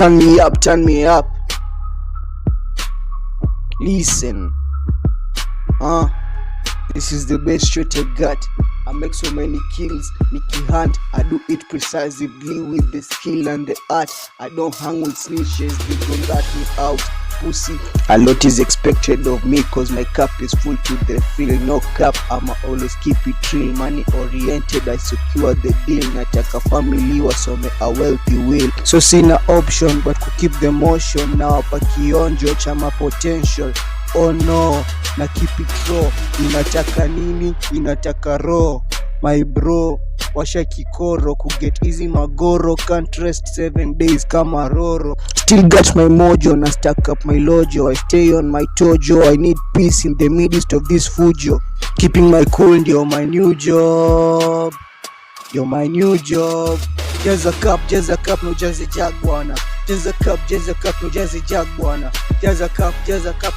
Turn me up, turn me up. Listen, this is the best shot I got. I make so many kills, Nicky Hunt. I do it precisely with the skill and the art. I don't hang with snitches, they don't rat me out. Pussy, a lot is expected of me, cause my cup is full to the fill. No cap, I'ma always keep it real. Money oriented, I secure the deal. Nataka family wasome a wealthy will. So sina option but to keep the motion. Now hapa kionjo chama potential. Oh no, na keep it raw. Inataka nini? Inataka raw. My bro, washa kikoro kuget easy magoro. Can't rest 7 days kama roro. Still got my mojo na stack up my lojo. I stay on my tojo. I need peace in the midst of this fujo. Keeping my cool, you're my new job. You're my new job. Jaza cup, no jazzy jag bwana. Jaza cup, no jazzy jag bwana. Jaza cup,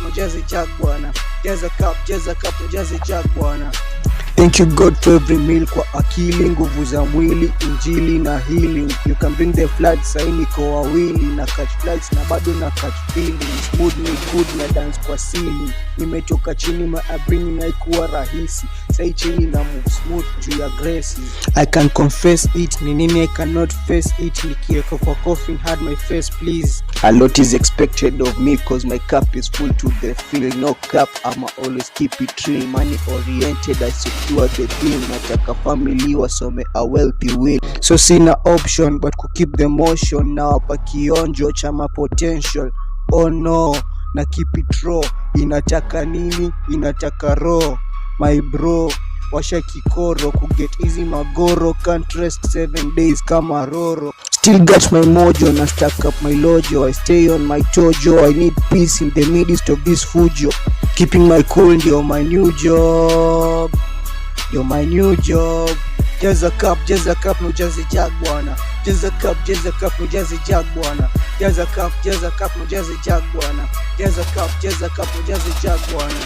no jazzy jag bwana. Jaza cup, no jazzy jag bwana. Thank you God for every meal, kwa akili, nguvu za mwili, injili na healing. You can bring the floods, sahi niko wawili. Na catch flights na bado na catch feelings. Mood ni good na dance kwa ceiling. Nimetoka chini maabrini na ikuwa rahisi. Sahi chini na move smooth juu ya grace. I can confess it, ni nini I cannot face it. Nikieka kwa coffin, hard my face please. A lot is expected of me, cause my cup is full to the fill. No cap, I'ma always keep it real. Money oriented, I secure the deal. Nataka family wasome a wealthy will. So sina option but to keep the motion. Now hapa kionjo chama potential. Oh no, na keep it raw. Inataka nini? Inataka raw. My bro, washa kikoro kuget easy magoro. Can't rest 7 days kama roro. Still got my mojo na stack up my lojo. I stay on my tojo. I need peace in the midst of this fujo. Keeping my cool, you're my new job. You're my new job. Jaza cup, no jazzy jag bwana. Jaza cup, no jazzy jag bwana. Jaza cup, no jazzy jag bwana. Jaza cup, no jazzy jag bwana.